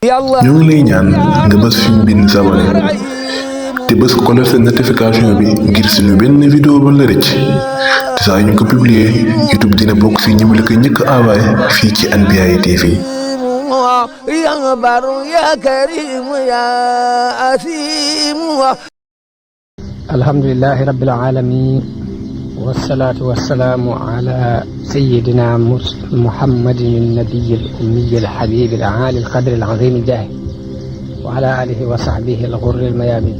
ñoo ngi lay ñaan nga bës fi mu bind s'abonné te bës ko def notification bi ngir suñu benn vidéo ba la rëcc te saa ñu ko publier YouTube dina bokk si ñi mu la ko njëkk envoyé fii ci Anbiyahi TV. يا بر يا كريم يا أثيم. الحمد لله رب العالمين والصلاة والسلام على سيدنا محمد النبي الأمي الحبيب العالي القدر العظيم الجاه وعلى آله وصحبه الغر الميامين.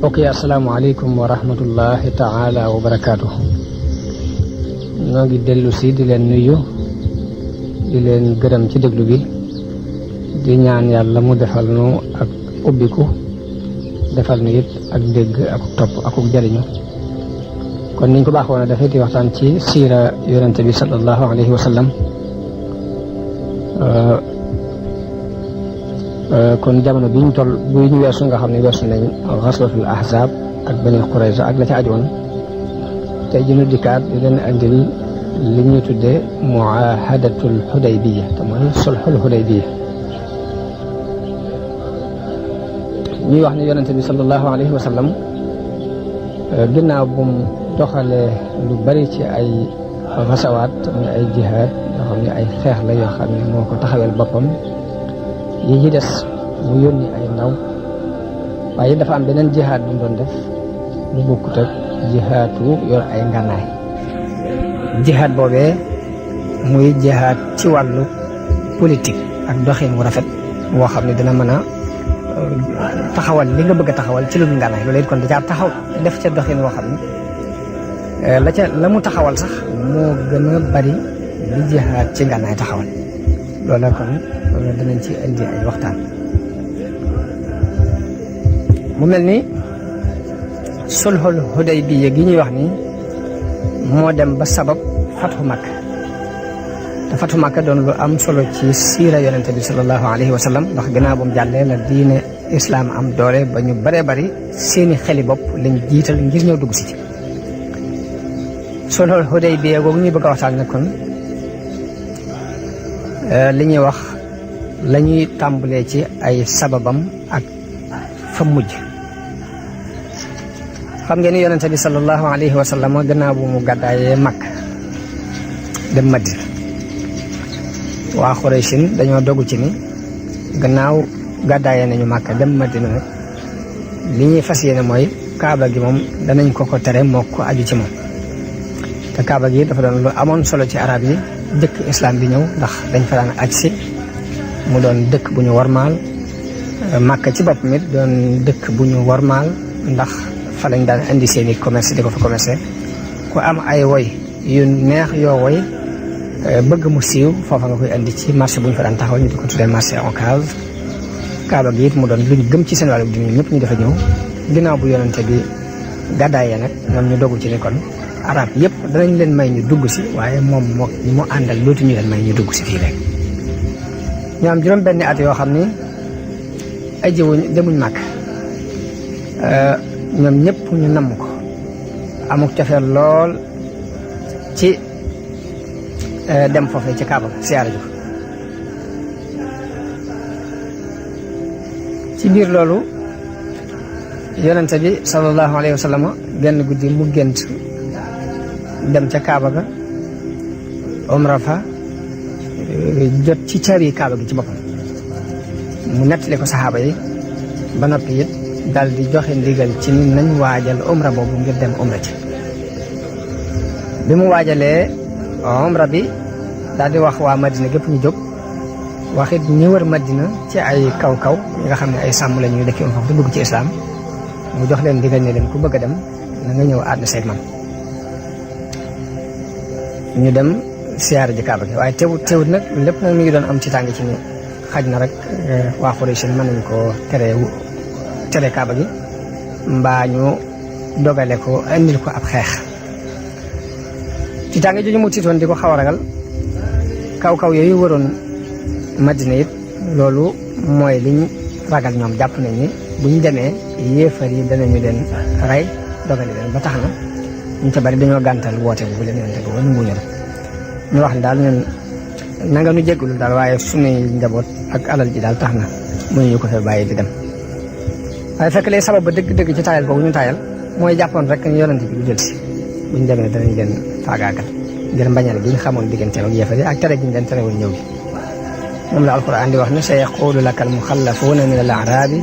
اوكي السلام عليكم ورحمة الله تعالى وبركاته. نوغي دلو سي دي لين نيو di leen gërëm ci déglu bi di ñaan yàlla mu defal nu ak ubbiku defal nu it ak dégg ak topp ak jariñu. kon niñ ko baaxoon a defee di waxtaan ci siira yonente bi sallallahu alayhi wa sallam. kon jamono bi ñu toll bu ñu weesu nga xam ne weesu nañ xaswatul ahzab ak Bani Qurayza ak la ca ajoon tey ji nu dikkaat di leen andil li ñuy tuddee muahadatul Hudaybiya te mooy sulhul Hudaybiya. ñuy wax ne yonente bi sallallahu alayhi wa sallam ginnaaw bu mu doxalee lu bari ci ay xasawaat muy ay jihaad yoo xam ne ay xeex la yoo xam ne moo ko taxawel boppam yi ci des mu yónni ay ndaw waaye dafa am beneen jihaad bu mu doon def mu bokkut ak jihaatu yor ay ngànnaay. jihaad boobee muy jihaad ci wàllu politique ak doxin wu rafet woo xam ne dina mën a taxawal li nga bëgg a taxawal ci lu dul ngànnaay loolu it kon da caa taxaw def ca doxin woo xam ne la mu taxawal sax moo gën a bari li jihaad ci ngànnaay taxawal loola kon danañ ci indi ay waxtaan. mu mel ni sulhul Hudaybiya gi ñuy wax ni moo dem ba sabab fathu Makka te fathu Makka doon lu am solo ci siira yonente bi sallallahu alayhi wa sallam ndax gannaaw bu mu jàllee la diine islaam am doole ba ñu bëree bëri seeni xeli bopp lañ jiital ngir ñëw dugg si ci sulhul Hudaybiya googu ñuy bëgg a waxtaan nag kon li ñuy wax la ñuy tàmbalee ci ay sababam ak fa mujj. xam ngeen ni yonente bi sallallahu alayhi wa sallam gannaaw bu mu gàddaayee Makka dem Madina waa Xuraysin dañoo dogu ci ni gannaaw gàddaayee nañu Makka dem Madina nag li ñuy fas yéene mooy kaaba gi moom danañ ko tere moo ko aju ci moom te kaaba gi dafa doon lu amoon solo ci arab yi dëkk islam bi ñëw ndax dañ fa daan aj si mu doon dëkk bu ñu warmaal Makka ci boppam it doon dëkk bu ñu warmaal ndax fa lañ daan indi seeni commerce di ko fa commercé ku am ay woy yu neex yoo woy bëgg mu siiw foofa nga koy indi ci marché bu ñu fa daan taxawal ñu di ko tuddee marché Ocass. kaaba gi it mu doon luñ gëm ci seen wàllu dund ñëpp ñu dafa ñëw ginnaaw bu yonente bi gàddaayee nag ñoom ñu dogu ci ni kon arab yëpp danañ leen may ñu dugg si waaye moom moo ñi mu àndal dootu ñu leen may ñu dugg si fii rek. ñu am juróom benni at yoo xam ni ay jiwuñ demuñ màkk ñoom ñëpp ñu namm ko amuk cofeel lool ci dem foofee ci kaaba siyaara ji ko ci biir loolu yonente bi sallallahu alayhi wa sallam genn guddi mu gént dem ca kaaba ga umra fa jot ci caabi kaaba gi ci boppam mu nettali ko saxaaba yi ba noppi it dal di joxe ndigal ci ni nañ waajal umra boobu ngir dem umra ci bi mu waajalee umra bi daal di wax waa Madina gépp ñu jóg waxit ñi wër Madina ci ay kaw-kaw ñi nga xam ne ay sàmm la ñuy dëkk woon foofu di bëgg ci islaam mu jox leen ndigal ne leen ku bëgg a dem na nga ñëw ànd seeg man ñu dem siyaara ji kaaba gi waaye teewut nag lépp nag mi ngi doon am ci tàng ci ni xaj na rek waa Quraysh mën nañ koo tere kaaba gi mbaa ñu dogale ko indil ko ab xeex ci tàng jooju mu tiitoon di ko xaw a ragal kaw-kaw yooyu waroon Madina it loolu mooy liñ ragal ñoom jàpp nañ ni buñ demee yéefar yi danañu leen rey dogale leen ba tax na ñu ca bari dañoo gàntal woote bu leen yonte boobu ñu muñu ñu wax ne daal ñun na nga nu jéggul daal waaye suñuy njaboot ak alal ji daal tax na mënuñu ko fa bàyyi di dem waaye fekk lay sabab ba dëgg-dëgg ci taayal boobu ñu taayal mooy jàppoon rek ñu yonent bi du jël si buñ demee danañ leen faagaagal ngir mbañal gi ñu xamoon diggante ak yéefar yi ak tere gi ñu leen terewul ñëw gi moom la alquran di wax ne sa yaqulu laka almuxallafuuna min al arabi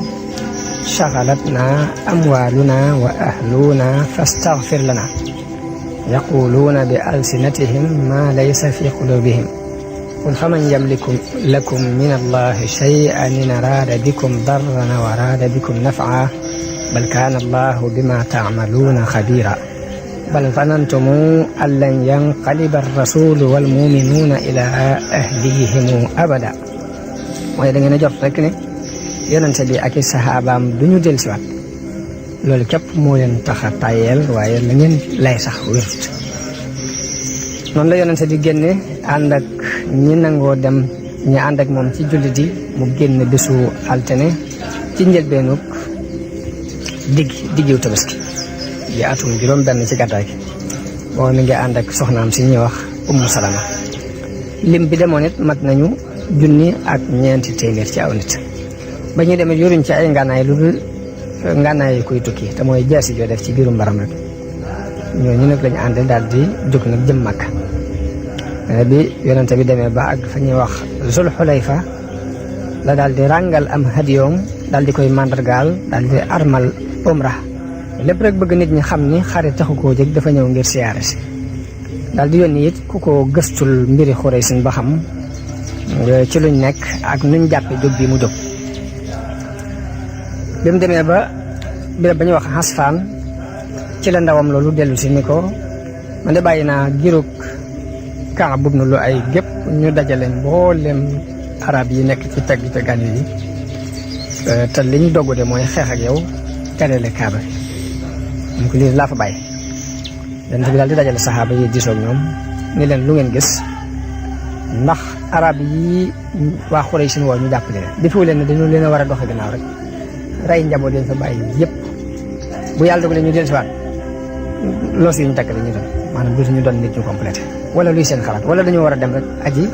shagalatna amwaaluna wa ahluna fastaghfir lana yaquluuna bi alsinatihim ma laysa fi qulubihim qul faman yamliku lakum min allahi shay'an in araada bikum darran wa araada bikum naf'a bal kaana allahu bima ta'maluuna xabiira bal zanantum an lan yanqaliba ar-rasulu wal mu'minuuna ila ahlihim abada mooy da ngeen a jot rek ne yonente bi ak i saxaabaam du ñu dellusiwaat loolu képp moo leen tax a tayeel waaye la ngeen lay sax wérut noonu la yonente di génne ànd ak ñi nangoo dem ñi ànd ak moom ci jullit yi mu génn bésu altine ci njëlbeenug diggiw tabaski yi atum juróom benn ci gàddaay gi boo mi ngi ànd ak soxnaam si ñuy wax Ummu Salama lim bi demoon it mat nañu 1,400 ci aw nit ba ñuy demee yoruñ ci ay ngànnaay lu dul ngànnaay kuy tukki te mooy jaasi joo def ci biiru mbaram rek ñooñu nag lañu ànd daal di jóg nag jëm Makka bi yonente bi demee ba ak fa ñuy wax Zul Xulayfa la daal di ràngal am hadiyoom daal di koy màndargaal daal di armal umra lépp rek bëgg nit ñi xam ni xare taxu koo jóg dafa ñëw ngir siyaare si daal di yónni it ku ko gëstul mbiri Xuraysin ba xam ci luñ nekk ak nuñ jàppe jóg bi mu jóg bi mu demee ba béréb ba ñuy wax Asfaan ci la ndawam loolu dellu si ni ko man de bàyyi naa girug Kaab ibn Lu'ay gépp ñu dajale mboolem arab yi nekk ci teg te gan yi te liñ dogg de mooy xeex ak yow terele Kaaba mu ko lii laa fa bàyyi yonent bi daal di dajale saxaaba yi disoog ñoom ni leen lu ngeen gis ndax arab yi waa Xuraysh woo ñu jàppale leen defu leen ne dañu leen a war a doxe gannaaw rek rey njaboot leen fa bàyyi yëpp bu yàlla dogalee ñu dellusiwaat loos yi ñu takk dañuy doon maanaam dootuñu doon nit ñu complété wala luy seen xalaat wala dañoo war a dem rek aji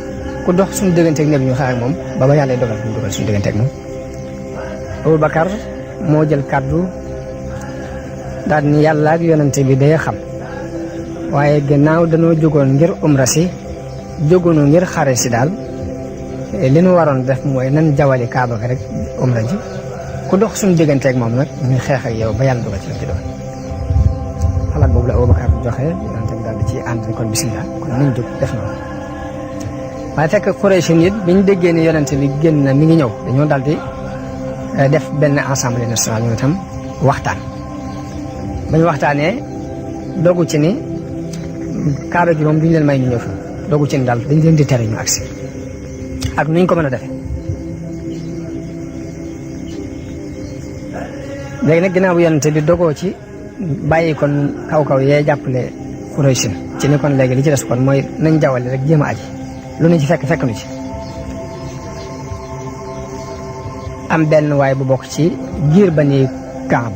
ku dox suñu digganteeg ñëpp ñu xaar ak moom ba yàlla dogal ñu dogal suñu digganteeg moom Abubakar moo jël kàddu daal ni yàlla ak yonante bi day xam waaye gannaaw dañoo jógoon ngir umra si jógoonu ngir xare si daal li ñu waroon def mooy nan jawali Kaaba ga rek umra ji ku dox suñu digganteeg moom nag ñu xeex ak yow ba yàlla dogal ci la ci doon xalaat boobu la Abubakar joxe yonante bi daal di ci ànd ni kon bismillah kon nañ jóg def na waaye fekk Quraysh it bi ñu déggee ni yonante bi génn na mi ngi ñëw dañoo daal di def benn assemblée nationale ñu itam waxtaan ba ñu waxtaanee dogu ci ni Kaaba gi moom duñu leen may ñu ñëw fa dogu ci ni daal dañ leen di tere ñu agsi ak nuñ ko mën a defee léegi nag ginnaaw bu yonante bi dogoo ci bàyyi kon kaw yee jàppale Quraysh ci ni kon léegi li ci des kon mooy nañ jawale rek jéem a aji lu ñu ci fekk nu ci am benn waay bu bokk ci giir Bani Kaab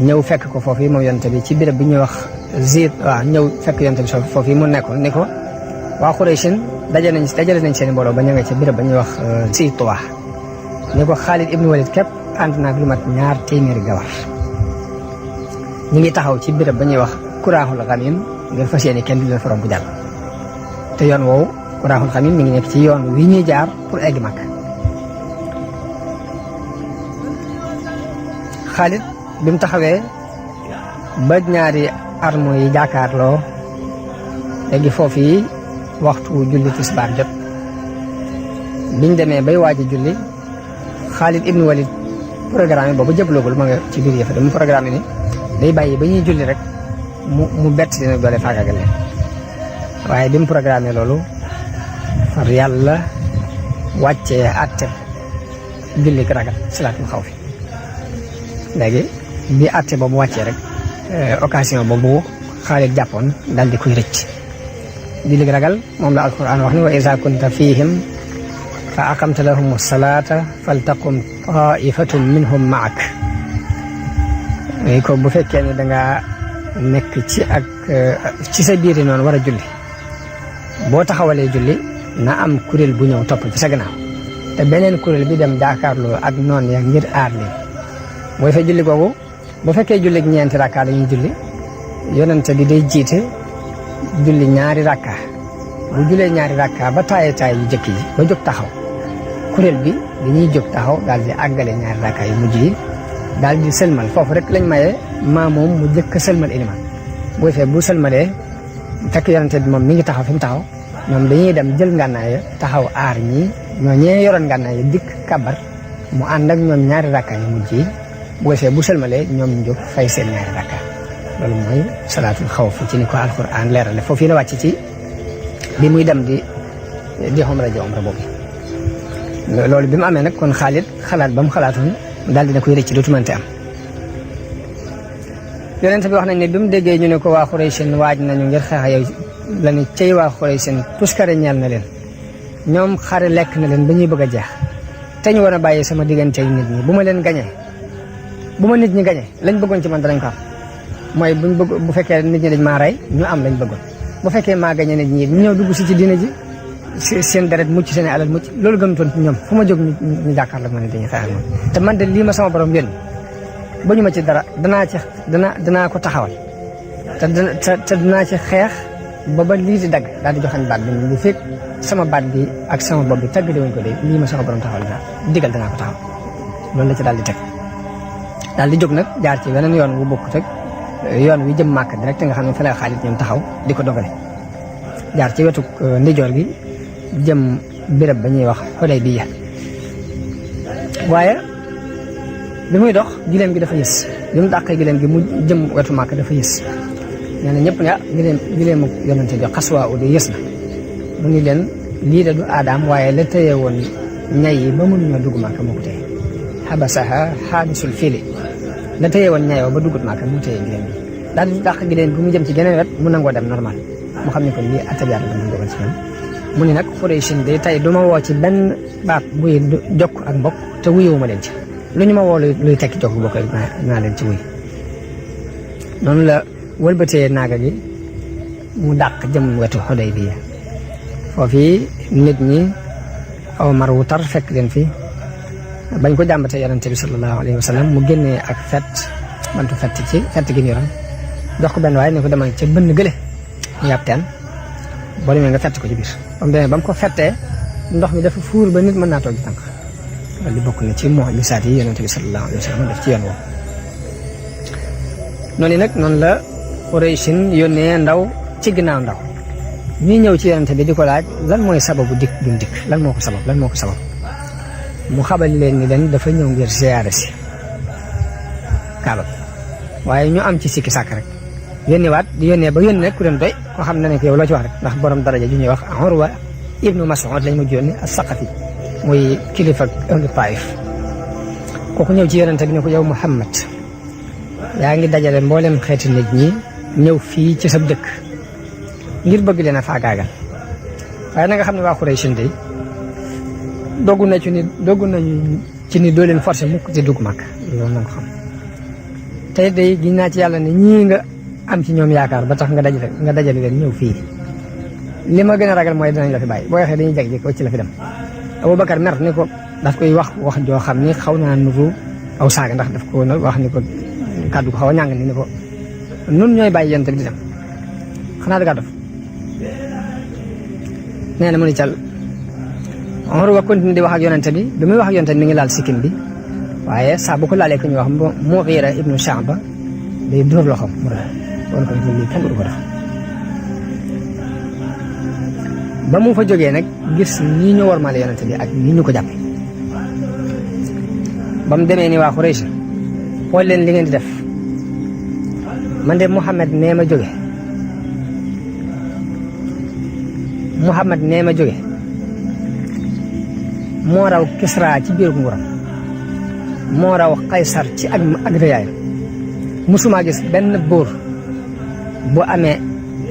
ñëw fekk ko foofu yi moom yonante bi ci béréb bi ñuy wax ñëw fekk yonante bi foofu yi mu nekkoon ni ko waa Quraysh dajale nañ seen mbooloo ba ña nga ca béréb ba ñuy wax Zituwa ni ko Xaalid ibnu Walid képp ànd naag lu mat 200 gawar ñi ngi taxaw ci béréb ba ñuy wax Kuraaxul Xamim ngir fas yéene kenn du leen forom bu jàll te yoon woowu Kuraaxul Xamim mi ngi nekk ci yoon wi ñuy jaar pour egg Makka Xaalid bi mu taxawee ba ñaari armo yi jàkkaarloo léegi foofu yi waxtu julli tisbaar jot biñ demee bay waaj a julli Xaalid ibnu Walid programme boobu jëbloogul ma nga ci biir yëfa dama programme ni day bàyyi ba ñuy julli rek mu bett dina doole faagaagal leen waaye bi mu programme loolu far yàlla wàccee àtte julli ragal salaatul xaw fi léegi bi àtte boobu wàccee rek occasion boobu Xaalid jàppoon daal di koy rëcc julli ragal moom la alquran wax ni wa iza kunta fihim fa aqamta lahum salata faltaqum taifatun minhum maak ko bu fekkee ne dangaa nekk ci sa biiri noonu war a julli boo taxawalee julli na am kuréel bu ñëw topp ci sa gannaaw te beneen kuréel bi dem jaakaarloo ak noon ya ngir aar leen boo defee julli googu bu fekkee julli ak ñeenti rakka dañuy julli yonente bi day jiite julli ñaari rakka bu julee ñaari rakka ba taay yu jëkk yi ba jóg taxaw kuréel bi dañuy jóg taxaw daal di àggale ñaari rakka yu mujj yi daal di sëlmal foofu rek lañ maye maa moom mu jëkk sëlmal iliman bu defee bu sëlmalee fekk yonente bi moom mi ngi taxaw fi mu taxaw ñoom dañuy dem jël ngànnaay ya taxaw aar ñii ñoo ñee yoroon ngànnaay ya dikk kabar mu ànd ak ñoom ñaari rakka yu mujj yi bu defee bu sëlmalee ñoom ñu jóg fay seen ñaari rakka loolu mooy salaatul xawf ci ni ko alquran leerale foofu yi la wàcc ci bi muy dem di umra boobu loolu bi mu amee nag kon Xaalid xalaat ba mu xalaatoon daal dina koy rëcc dootu mënte am yonent bi wax nañ ne bi mu déggee ñu ne ko waa Xuraysin waaj nañu ngir xeex yow la ne cey waa Xuraysin tuskare ñeel na leen ñoom xare lekk na leen ba ñuy bëgg a jeex te ñu war a bàyyi sama diggante ak nit ñi bu ma leen gañee bu ma nit ñi gañee lañ bëggoon ci man danañ ko am mooy bu fekkee nit ñi dañ maa rey ñu am lañ bëggoon bu fekkee maa gañee nit ñi ñu ñëw dugg si ci diine ji seen deret mucc seen alal mucc loolu gënutoon ci ñoom fu ma jóg ñu jàkkaarloo ma ne dañuy xeex ak moom te man de lii ma sama borom yónni ba ñu ma ci dara danaa ko taxawal te danaa ci xeex ba lii di dagg daal di joxañ baat bi li fekk sama baat bi ak sama bopp bi tàgg wuñ ko de lii ma sama borom taxawal digal danaa ko taxawal loolu la ci daal di teg daal di jóg nag jaar ci weneen yoon wu bokk teg yoon wi jëm Màkka direct nga xam ne fa la Xaalid ñoom taxaw di ko dogale jaar ci wetu ndijoor gi jëm béréb ba ñuy wax Xudaybiya waaye bi muy dox gileem gi dafa yës bi mu dàqee gileem gi mu jëm wetu Màkka dafa yës nee na ñëpp ne gileemu yonente jo xaswaa u de yës na mu ni leen lii de du aadaam waaye la tëye woon ñay yi ba mënuñoo dugg Màkka moo ko téye xabasaha xaabisul fili la tëye woon ñayoo ba duggut Màkka mu téye gileem gi daal di dàq gileem gi mu jëm ci geneen wet mu nangoo dem normal mu xam ne kon lii attab yàlla dama dogal ci ñoom mu ni nag Xuraysin de tey du ma woo ci benn baat buy jokk ak mbokk te wuyewuma leen ci lu ñu ma woo luy tekki jokk bokk naa leen ci wuy noonu la wëlbatee naaga gi mu dàq jëm wetu Xudaybiya foofii nit ñi aw mar wu tar fekk leen fi bañ ko jàmbatee yonente bi sallallahu alayhi wa sallam mu génnee ak bantu fett gi ñu yoroon jox ko benn waaye ne ko demal ca bënn gële mu yàpp teen boo demee nga fett ko ci biir ba mu demee ba mu ko fettee ndox mi dafa fuur ba nit mën naa toog ci tànk loolu di bokk na ci mu'jisaat yi yonente bi sallallahu alayhi wa sallam def ci yoon woowu noonu la Xuraysin yónnee ndaw ci ginnaaw ndaw ñuy ñëw ci yonente bi di ko laaj lan mooy sababu dikk duñ dikk lan moo ko sabab mu xabal leen ni leen dafa ñëw ngir ziyaare si Kaaba waaye ñu am ci sikki sàkk rek yónnee ba yónnee rek ku leen doy koo xam ne ne ko yow loo ci wax rek ndax borom daraja ju ñuy wax Urwa ibnu Mas'ud lañ ma yónni as-Saqafi muy kilifa ahlu Taif kooku ñëw ci yonente bi ne ko yow Muhammad yaa ngi dajale mboolem xeeti nit ñi ñëw fii ci sa dëkk ngir bëgg leen a faagaagal waaye na nga xam ne waa Xuraysin de doggu nañu ci ni doo leen forcé mukk ci dugg Makka loolu na nga xam tey day gis naa ci yàlla ne ñii nga am ci ñoom yaakaar ba tax nga dajale leen ñëw fii li ma gën a ragal mooy dinañ la fi bàyyi boo waxee dañuy jeg-jeg wacc la fi dem Abubakar mer ni ko daf koy wax joo xam ni xaw naa nuru aw saaga ndax daf ko wax ni ko kàddu ko xaw a ñàng ni ko nun ñooy bàyyi yonent bi di dem xanaa da kaa dof nee na mu ni cal Omar wa continue di wax ak yonent bi bi muy wax ak yonent bi mi ngi laal sikkim bi waaye saa bu ko laalee ku ñuy wax Mughira ibnu Shu'ba day dóor loxoom mu rafet woon ko lii kenn du ko def ba mu fa jógee nag gis nii ñu wormaale yonent bi ak nii ñu ko jàppe ba mu demee ni waa Quraysh xool leen li ngeen di def man de Muhammad nee ma jóge moo raw Kisra ci biir nguuram moo raw Qaysar ci ak rëyaay musuma gis benn buur bu amee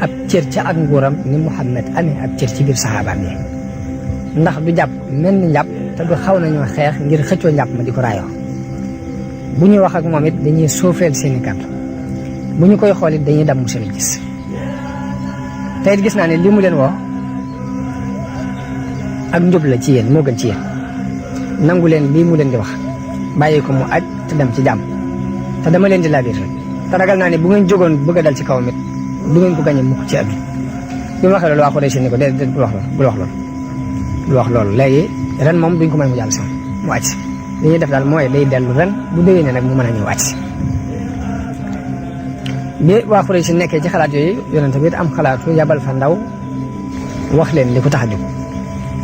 ab cër ci ak nguuram ni Muhammad amee ab cër ci biir saxaabaam yi ndax du jàpp mel ni njàpp te du xaw nañoo xeex ngir xëccoo njàpp ma di ko raayoo bu ñuy wax ak moom it dañuy suufeel seeni kàddu bu ñu koy xool it dañuy damm seen gis te it gis naa ne li mu leen woo ak njub la ci yéen moo gën ci yéen nangu leen lii mu leen di wax bàyyi ko mu aj te dem ci jàmm te dama leen di laabiir te ragal naa ne bu ngeen jógoon bëgg a dal ci kawam it du ngeen ko gañe mukk ci àdduna bi mu waxee loolu waa Quraysh ni ko déedéet bul wax loolu léegi ren moom duñ ko may mu jàll si mu aj si li ñuy def daal mooy day dellu ren bu déwénee nag mu mën a ñëw aj si bi waa Quraysh nekkee ci xalaat yooyu yonent bi am xalaatu yabal fa ndaw wax leen li ko tax a jóg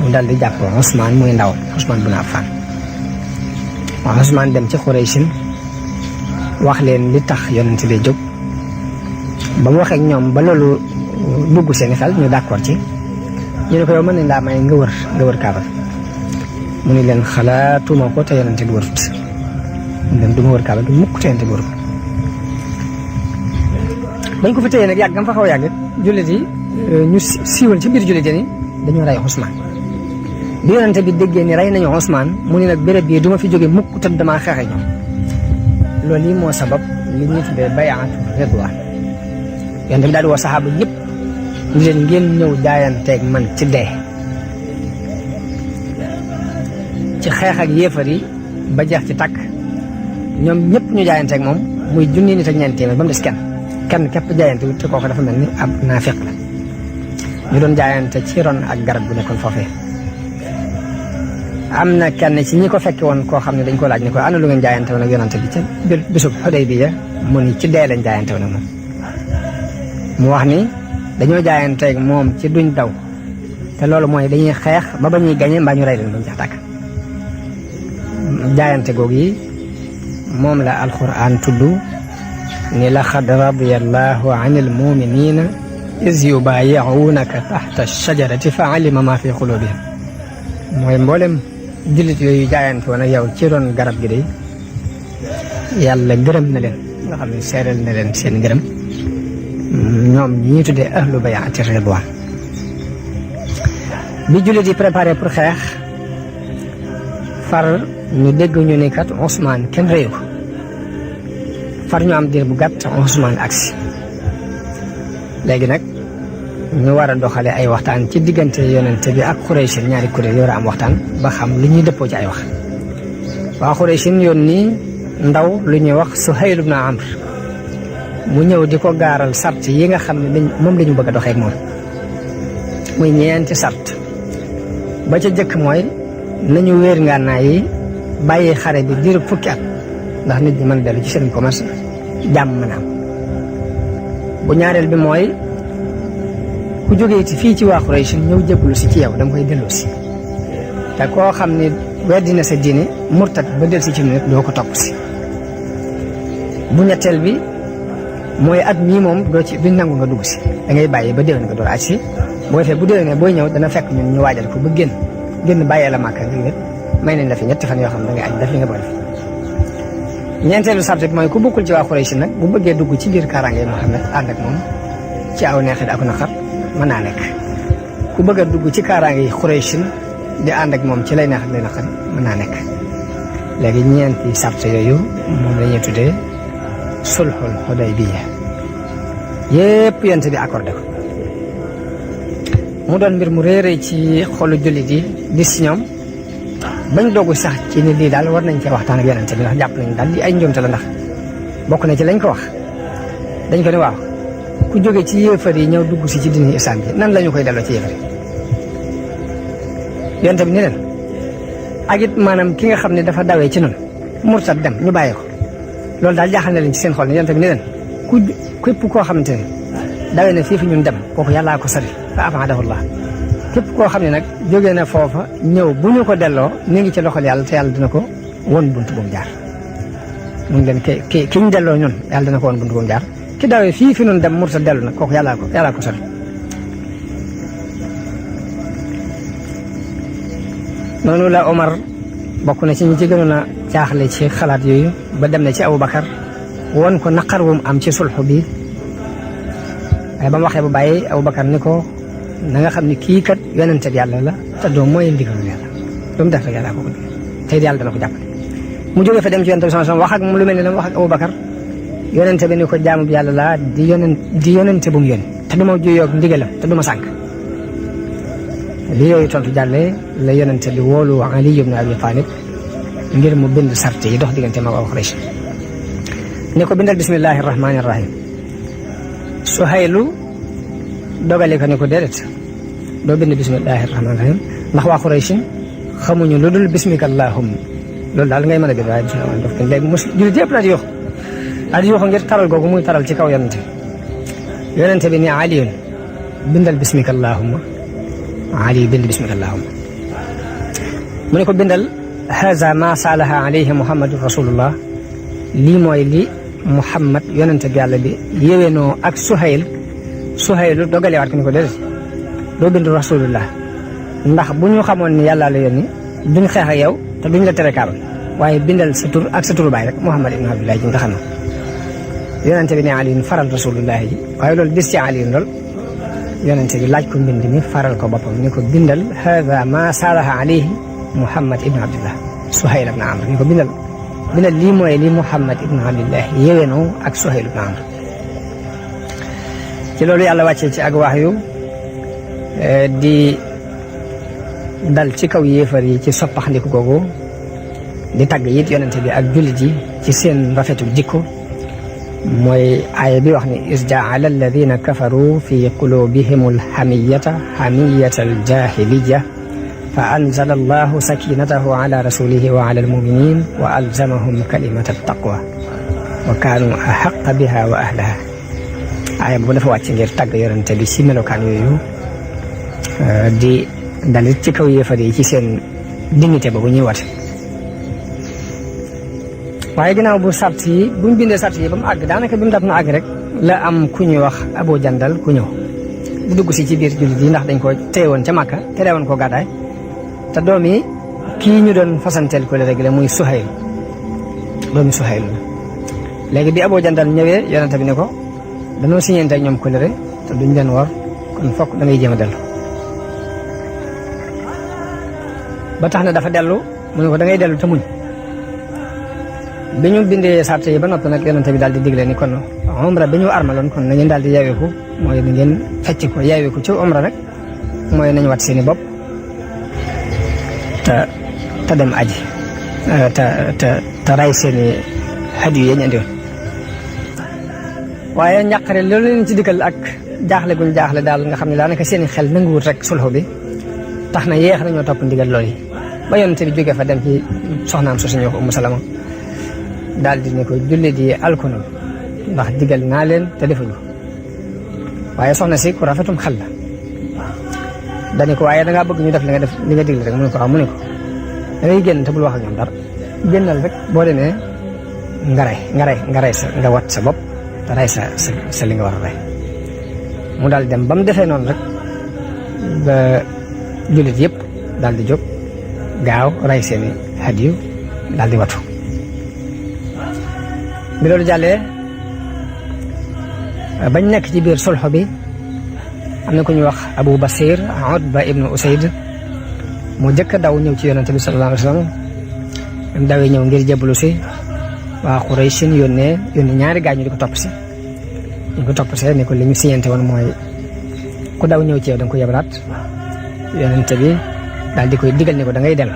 mu dal di jàpp Ousmane muy ndaw Ousmane bun Affan waaw Ousmane dem ci Quraysh wax leen li tax yonent bi jóg ba mu waxee ak ñoom ba loolu dugg seeni xel ñu d'accord ci ñu ne ko yow mën nañ laa may nga wër Kaaba mu ni leen xalaatuma ko te yonent bi wërut mu leen du ma wër Kaaba du mukk te yonent bi wërut bañ ko fi téye nag yàgg nga fa xaw a yàgg jullit yi ñu siiwal ci biir jullit yi ni dañoo rey Ousmane bi yonent bi déggee ni rey nañu Ousmane mu ni nag béréb bii du ma fi jóge mukk te damaa xeexe ñoom loolu yi moo sabab li ñuy tuddee bayaatu ridwaan yonent bi daal di woo saxaaba yëpp ñu leen ngeen ñëw jaayanteeg man ci dee ci xeex ak yéefar yi ba jeex ci takk ñoom ñëpp ñu jaayanteeg moom muy junni nit ak ñeent téeméer ba mu des kenn képp jaayante wut te kooku dafa mel ni ab naafiq la ñu doon jaayante ci ron ak garab bu nekkoon foofee am na kenn ci ñi ko fekki woon koo xam ne dañ ko laaj ne ko ana lu ngeen jaayante woon ak yonante bi ca bisub Xudaybiya mu ni ci dee lañ jaayante woon ak moom mu wax ni dañoo jaayanteeg moom ci duñ daw te loolu mooy dañuy xeex ba ñuy gañe mbaa ñu rey leen ba ñu jeex tàkk jaayante googu yi moom la alquran tudd ni laqad radiyallahu anil muminina is yubayi'unaka taxta shajarati fa alima ma fi qulubihim mooy mboolem jullit yooyu jaayante woon ak yow ci ron garab gi de yàlla gërëm na leen nga xam ne seeral na leen seen ngërëm ñoom ñi tuddee ahlu bayaati ridwaan bi jullit yi préparé pour xeex far ñu dégg ñu ni kat Ousmane kenn réyu ko far ñu am diir bu gàtt Ousmane agsi léegi nag ñu war a doxale ay waxtaan ci diggante yonente bi ak Quraysh ñaari kuréel yi war a am waxtaan ba xam lu ñuy dëppoo ci ay wax waa Quraysh yoon nii ndaw lu ñuy wax Suhayl ibn Amr mu ñëw di ko gaaral sart yi nga xam ne moom la ñu bëgg a doxee ak moom muy ñeenti sart ba ca jëkk mooy nañu wéer ngànnaay yi bàyyi xare bi diiru fukki at ndax nit ñi mën a dellu ci seen commerce jàmm mën a am bu ñaareel bi mooy ku jógee ci fii ci waa Quraysh ñëw jébbalu si ci yow da nga koy dellu si te koo xam ne weddi na sa diine murtat ba del si ci nit doo ko topp si bu ñetteel bi mooy at mii moom doo ci duñ nangu nga dugg si da ngay bàyyi ba déwén nga door aj si boo defee bu déwénee booy ñëw dana fekk ñun ñu waajal ko ba génn bàyyee la màkka ngir may nañ la fi ñetti fan yoo xam ne da ngay aj def li nga bëgg ñeenteelu sart bi mooy ku bokkul ci waa Quraysh nag bu bëggee dugg ci biir kaaraange Muhammad ànd ak moom ci aw neexit ak naqar mën naa nekk ku bëgg a dugg ci kaaraange Quraysh di ànd ak moom ci lay neex ak lay naqar mën naa nekk léegi ñeenti sart yooyu moom la ñuy tuddee sulhul Hudaybiya yépp yent bi accordé ko mu doon mbir mu réeree ci xolu jullit yi gis ci ñoom bañ doogu sax ci ni lii daal war nañ cee waxtaan ak yonente bi ndax jàpp nañ daal li ay njuumte la ndax bokk na ci lañ ko wax dañ ko ne waaw ku jóge ci yéefar yi ñëw dugg si ci diine islam bi nan la ñu koy delloo ci yéefar yi yonente bi ni leen ak it maanaam ki nga xam ne dafa dawee ci noonu murtad dem ñu bàyyi ko loolu daal jaaxal na leen ci seen xol ne yonente bi ni leen képp koo xamante ne dawee na fii fi ñun dem kooku yàllaa ko sori fa afaadahullah képp koo xam ne nag jógee na foofa ñëw bu ñu ko delloo ñu ngi ci loxol yàlla te yàlla dina ko won bunt bu mu jaar mu ngi leen ki ñu delloo ñun yàlla dina ko won bunt bu mu jaar ki dawee fii fi ñun dem murtad dellu nag kooku yàllaa ko sori noonu la Omar bokk na ci ñi ci gënoon a jaaxle ci xalaat yooyu ba dem na ci Aboubacar won ko naqar wu mu am ci sulxu bi waaye ba mu waxee ba bàyyi Aboubacar ni ko na nga xam ne kii kat yonente bi yàlla la te doom mooy ndigalu yàlla lu mu def rek yàlla ko ko tey yàlla dana ko jàppale mu jógee fa dem ci yonente bi sallallahu alayhi wasallam wax ak mu lu mel ne la wax ak Aboubacar yonente bi ni ko jaamu bi yàlla laa di yonente bu mu yónni te du ma juyoog ndigalam te du ma sànk bi yooyu tontu jàllee la yonente bi woolu Ali ibn Abi Talib ngir mu bind sart yi dox diggante ma waa Quraysh ne ko bindal bismillahi rahmaani rahim. Suhaylu dogale ko ne ko déedéet doo bind bismillahi rahmaani rahim ndax waa Quraysh xamuñu lu dul bismika allahumma loolu daal ngay mën a bind waaye bisimilah daf léegi mos jullit yëpp daal di yuuxu ngir taral googu muy taral ci kaw yonente bi ni Aliyun bindal bismika allahumma. Ali bind bismika allahumma mu ne ko bindal haza ma saalaha alayhi muhammadun rasulullah lii mooy li Muhammad yonente bi yàlla bi yéwénoo ak Suhaylu dogalewaat ko ni ko déedéet doo bind rasulullah ndax bu ñu xamoon ni yàlla la yónni duñ xeex ak yow te duñ la tere kaabal waaye bindal sa tur ak sa turu baay rek Muhammad ibn Abdullah ji nga xam ne yonente bi ne Ali faral rasulullah ji waaye loolu dis ci Ali lool yonente bi laaj ko mbind mi faral ko boppam ni ko bindal hada ma saalaha alayhi Muhammad ibn Abdullah Suhayl ibn Amr ni ko bindal lii mooy li Muhammad ibn Abdullah yéwénoo ak Suhayl ibn Amr ci loolu yàlla wàccee ci ak wax yu di dal ci kaw yéefar yi ci soppaxndiku googu di tagg it yonente bi ak jullit yi ci seen rafetu jikko mooy aaya bi wax ni is jaala alladina kafaru fi qulubihim alhamiyata hamiyata aljahiliya fa anzala allahu sakinatahu ala rasulihi wa ala almuminin wa alzamahum kalimata attaqwa wa kaanu ahaqa biha wa ahlaha aaya boobu dafa wàcc ngir tagg yonente bi ci melokaan yooyu di dalit ci kaw yéefar yi ci seen dignité boobu ñuy wate waaye ginnaaw bu sart yi buñ bindee sart yi ba mu àgg daanaka bi mu daf na àgg rek la am ku ñuy wax Abu Jandal ku ñëw di dugg si ci biir jullit yi ndax dañ ko téye woon ca Màkka tere woon ko gàddaay te doomi kii ñu doon fasanteel ko rek la muy Suhayl doomi Suhayl la léegi bi Abu Jandal ñëwee yonente bi ne ko dañoo siñeente ak ñoom kóllëre te duñ leen war kon fokk da ngay jéem a dellu ba tax na dafa dellu mu ne ko da ngay dellu te muñ bi ñu bindee sart yi ba noppi nag yonente bi daal di digle ni kon umra bi ñu armaloon kon nañu daal di yeeweeku mooy na ngeen fecc ko yeeweeku ci umra rek mooy nañu wat seeni bopp te dem aji te ray seeni hadiyu yi ñu indi woon waaye njàqare loolu leen ci dikkal ak jaaxle guñ jaaxle daal nga xam ne daanaka seeni xel nanguwut rek sulxu bi tax na yeex nañoo topp ndigal loolu yi ba yonente bi jógee fa dem ci soxnaam su suñu wax Umu Salama daal di ne ko jullit yi alkonu ndax digal naa leen te defuñu ko waaye soxna si ku rafetum xel la dani ko waaye dangaa bëgg ñu def li nga digle rek mu ne ko waaw mu ne ko da ngay génn te bul wax ak ñoom dara génnal rek boo demee nga rey nga wat sa bopp te rey sa li nga war a rey mu daal dem ba mu defee noonu rek ba jullit yëpp daal di jóg gaaw rey seeni hadiyu daal di watu bi loolu jàllee bañ nekk ci biir sulxu bi am na ku ñuy wax Abu Basir Utba ibnu Usayd mu jëkk daw ñëw ci yonente bi sallallahu alayhi wa sallam am dawee ñëw ngir jébbalu si waa Quraysh yónnee ñaari gaañ ñu di ko topp si ñu ko topp see ne ko li ñu siñente woon mooy ku daw ñëw ci yow da nga ko yebalaat yonente bi daal di koy digal ne ko da ngay dellu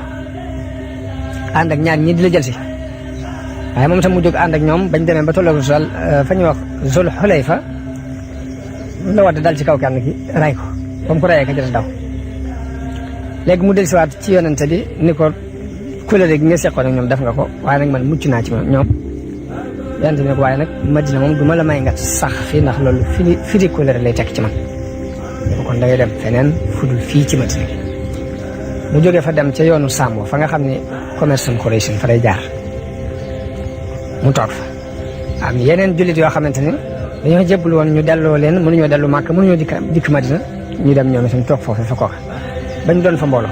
ànd ak ñaar ñii di la jël si waaye moom tam mu jóg ànd ak ñoom bañ demee ba tolloo fa ñuy wax Zul Xulayfa la wadd dal ci kaw kenn ki ray ko ba mu ko rayee ka jot daw léegi mu dellusiwaat ci yonente bi ni ko kóllëre gi nga seqoon ak ñoom def nga ko waaye nag man mucc naa ci ñoom yonente bi ne ko waaye nag Madina moom du ma la may nga sax fii ndax loolu firi kóllëre lay tekk ci man ne ko kon da ngay dem feneen fudul fii ci Madina mu jógee fa dem ca yoonu Sàmm fa nga xam ne commerce Quraysh fa lay jaar mu toog fa am yeneen jullit yoo xamante ne dañoo jébbal woon ñu delloo leen mënuñoo dellu Màkka mënuñoo dikk Madina ñu dem ñoom itam toog foofu fa kooka bañ doon fa mbooloo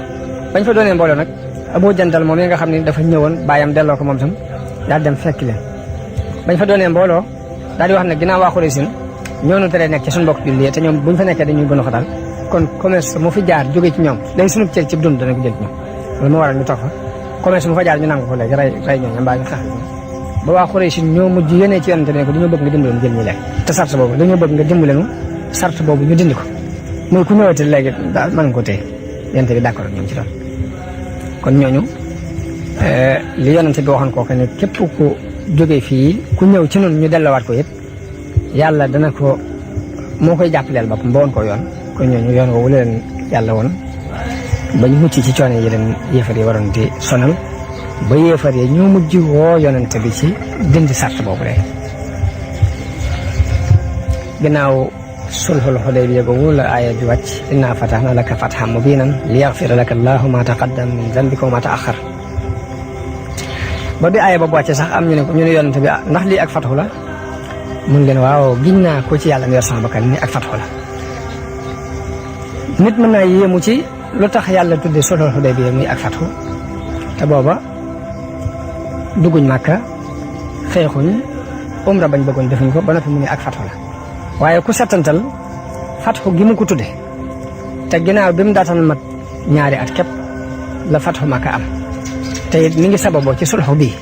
bañ fa doonee mbooloo nag Abu Jandal moom yi nga xam ne dafa ñëwoon bàyyam delloo ko moom itam daal dem fekk leen bañ fa doonee mbooloo daal di wax ne ginnaaw waa Quraysh ñoo nu teree nekk ci suñu mbokk jullit te ñoom buñ fa nekkee dañuy gën a xatal kon commerce mu fi jaar jóge ci ñoom day suñu cër ci dund dana ko jël ci ñoom loolu moo waral ñu toog fa commerce mu fa jaar ñu nangu ko léegi rey ñooñu mbaa ñu xeex ba waa Quraysh ñoo mujj yéenee ci yonente ne ko dañoo bëgg nga dimbali jël ñu lekk te sart boobu dañoo bëgg nga dimbali nu sart boobu ñu dindi ko muy ku ñëwati léegi daal mën nga ko téye yonent bi d'accord ak ñoom ci loolu kon ñooñu li yonent bi waxoon kooku ne képp ku jógee fii ku ñëw ci noonu ñu delloowaat ko it yàlla dana ko moo koy jàppaleel boppam ba woon ko yoon kon ñooñu yoon woowu leen yàlla woon ba ñu mucc ci coono yi leen yéefar yi waroon di sonal ba yéefar yi ñoo mujj woo yonent bi ci dindi sart boobu rek ginnaaw sulhul Hudaybiya googu la aaya bi wàcc inna fatahna laka fathan mubinan liyaghfira laka allahu ma taqaddama min dhanbika wa ma ta'akhkhar ba bi aaya boobu wàcce sax am ñu ne yonent bi ndax lii ak fathu la mun leen waaw giñ naa ko ci yàlla mi yor sama bakkan ni ak fathu la nit mën naa yéemu ci lu tax yàlla tudde sulhul Hudaybiya muy ak fathu te booba dugguñ Màkka xeexuñ umra bañ bëggoon defuñ ko ba noppi mu ne ak fathu la waaye ku settantal fathu gi mu ko tudde te ginnaaw bi mu daataan mat ñaari at képp la fathu Màkka am te it mi ngi sababoo ci sulhu bii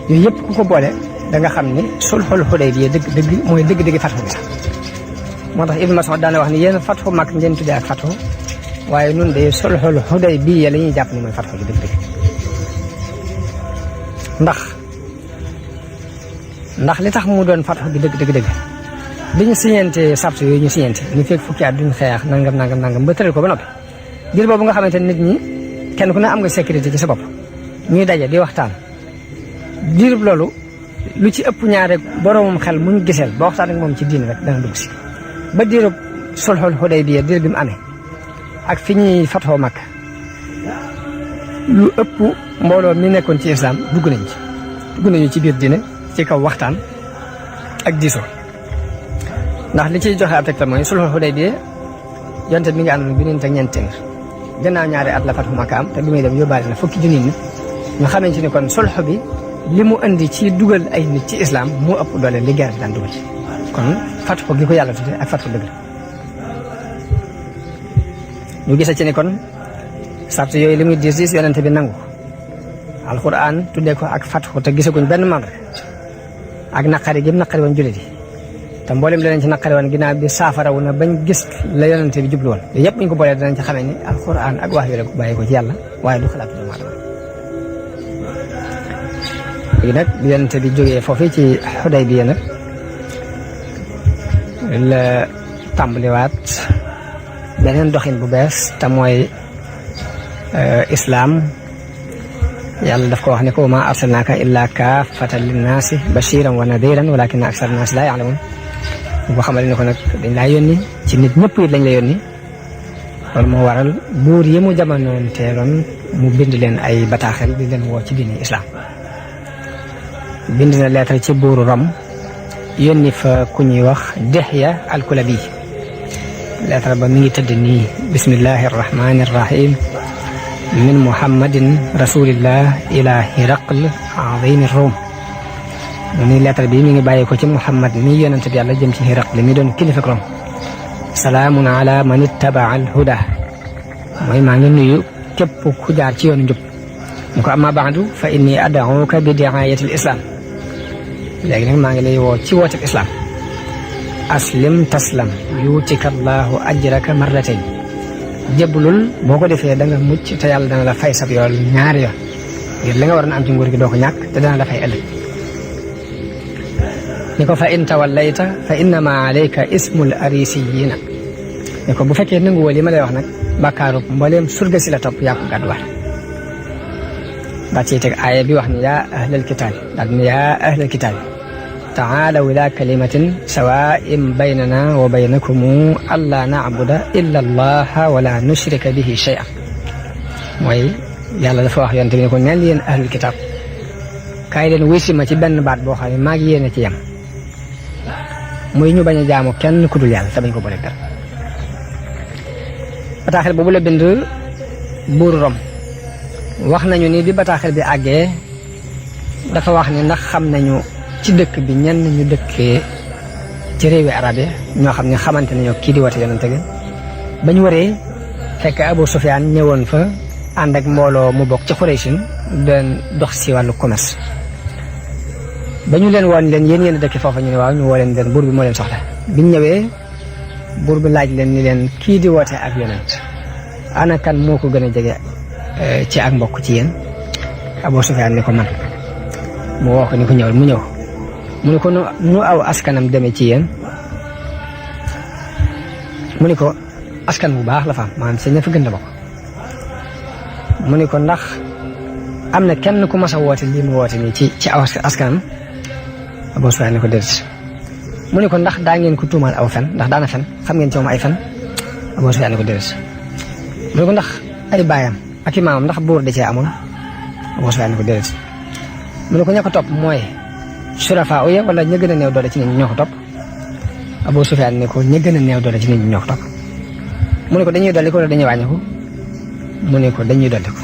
yooyu yëpp ku ko boole da nga xam ni sulhul Hudaybiya dëgg mooy dëgg fathu bi sax moo tax Ibn Mas'ud daana wax ni yéen fathu Màkka ngeen tuddee ak fathu waaye nun de sulhul Hudaybiya la ñuy jàpp ni mooy fathu gi dëgg ndax li tax mu doon fathu gi dëgg bi ñu siñeente sart yooyu ñu siñeente ñu fekk fukki at duñ xeex nangam ba tëral ko ba noppi diir boobu nga xamante nit ñi kenn ku ne am nga sécurité ci sa bopp ñuy daje di waxtaan diirub loolu lu ci ëpp ñaare boroomam xel muñ giseel ba waxtaan ak moom ci diine rek dana dugg si ba diirub sulhul Hudaybiya diir bi mu amee ak fi ñuy fatoo Makka lu ëpp mbooloo mi nekkoon ci islam dugg nañu ci biir diine ci kaw waxtaan ak diisoo ndax li ciy joxe ab tegtal mooy sulhul Hudaybiya yonte mi ngi àndoon bi neen teg ñeent téeméer gannaaw ñaari at la fatu Makka am te bi muy dem yóbbaale na fukki junni nit ñu xamee ci ni kon sulh bi li mu indi ci dugal ay nit ci islam moo ëpp doole li guerre bi daan dugal kon fatu ko gi ko yàlla tudde ak fatu dëgg la ñu gisa ci ni kon sart yooyu li muy diis yonente bi nangu alquran tuddee ko ak fatu te gisaguñ benn man ak naqari gi naqari woon jullit yi te mboolem leneen ci naqari woon ginnaaw bi saafarawu na bañ gis la yonente bi jublu woon yooyu yëpp buñ ko boolee danañ ci xamee ni alquran ak wax yu rek bàyyi ko ci yàlla waaye du xalaatu doomu aadama léegi nag bi yonente bi jógee foofii ci Hudaybiya nag la tàmbaliwaat beneen doxin bu bees te mooy islaam yàlla daf ko wax ne ko ma arsalnaaka illa kaafatan linnaasi bashiran wa nadiran walakinna aksara naasi laa ya'lamuun bu ko xamal ne ko nag dañ laa yónni ci nit ñëpp it lañ la yónni loolu moo waral buur yi mu jamonoon teeloon mu bind leen ay bataaxel di leen woo ci diini islam bind na lettre ci buuru Rome yónni fa ku ñuy wax Dihya al-Kulabi lettre ba mi ngi tëdd nii bismillahi arrahmani arrahim min muhammadin rasulillah ila hiraql azimi rom mu ni lettre bi mi ngi bàyyi ko ci muhammad mi yonent bi yàlla jëm ci hiraql mi doon kilifa Rom salaamun ala man ittabaa al huda mooy maa ngi nuyu képp ku jaar ci yoonu njub mu ko amma baadu fa inni ad'uka bi di'ayati al islam léegi nag maa ngi lay woo ci woote islam aslim taslam yuutika allahu ajraka marratayn jébbalul boo ko defee da nga mucc te yàlla dana la fay sab yool ñaari yoon ngir li nga waroon am ci nguur gi doo ko ñàkk te dana la fay ëllëg ni ko fa in tawallayta fa innama alayka ismul arisiyina ni ko bu fekkee nanguwoo li ma lay wax nag bàkkaaru mbooleem surga si la topp yaa ko gàdduwaat daa ciy teg aaya bi wax ni yaa ahlal kitaabi daal ni yaa ahlal kitaabi taalaw ila kalimatin sawaa'in baynana wa baynakum allaa na'buda illa allaha wala nushrika bihi shay'an mooy yàlla dafa wax yonte bi ne ko neel yéen ahlul kitaab kaay leen wuy si ma ci benn baat boo xam ne maa ngi yéen a ci yem muy ñu bañ a jaamu kenn ku dul yàlla te bañ ko boole dara bataaxel boobu la bind buuru Rom wax nañu ni bi bataaxel bi àggee dafa wax ni ndax xam nañu ci dëkk bi ñenn ñu dëkkee ci réewi arab yi ñoo xam ne xamante nañoo kii di woote yonente gi bañ waree fekk Abu Sufyaan ñëwoon fa ànd ak mbooloo mu bokk ci Quraysin doon dox si wàllu commerce ba ñu leen woon leen yéen dëkk foofa ñu ne waaw ñu woo leen buur bi moo leen soxla biñ ñëwee buur bi laaj leen ni leen kii di woote ak yonent ana kan moo ko gën a jege ci ak mbokk ci yéen Abu Sufyaan ni ko man mu woo ko ni ko ñëwal mu ñëw mu ni ko nu aw askanam demee ci yéen mu ni ko askan bu baax la fa am maanaam si ña fa gën la bokk mu ni ko ndax am na kenn ku mas a woote lii mu woote nii ci aw askanam Abu Sufyaan ni ko déedéet mu ni ko ndax daa ngeen ko tuumaal aw fen ndax daana fen xam ngeen ci moom ay fen Abu Sufyaan ni ko déedéet mu ni ko ndax ay baayam ak i maamam ndax buur da cee amoon Abu Sufyaan ni ko déedéet mu ni ko ña ko topp mooy surafa uya wala ña gën a néew doole ci nit ñi ñoo ko topp Abu Sufyaan ni ko ña gën a néew doole ci nit ñi ñoo ko topp mu ni ko dañuy dolli ko wala dañuy wàññi ko mu ni ko dañuy dolli ko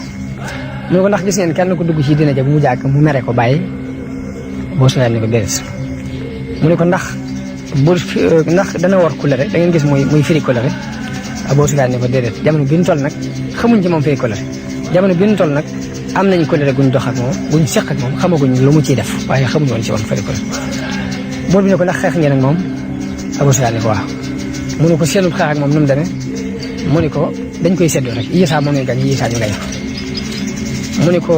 mu ni ko ndax gis ngeen kenn ko dugg ci dina ja bu mu jàgg mu mere ko bàyyi Abu Sufyaan ni ko déedéet mu ni ko ndax dana war kulëre da ngeen gis muy firi kulëre Abu Sufyaan ni ko déedéet jamono bi ñu toll nag xamuñ ci moom firi kulëre jamono bi ñu toll nag am nañu kulëre guñ dox ak moom guñ seq ak moom xamaguñ lu mu ciy def waaye xamuñu woon ci woon firi kulëre buur bi ne ko ndax xeex ngeen ak moom Abu Sufyaan ni ko waaw mu ni ko seenu xeex ak moom nu mu demee mu ni ko dañ koy seddoo rek Isaa moo ñuy gañ Isaa ñu gañ ko mu ni ko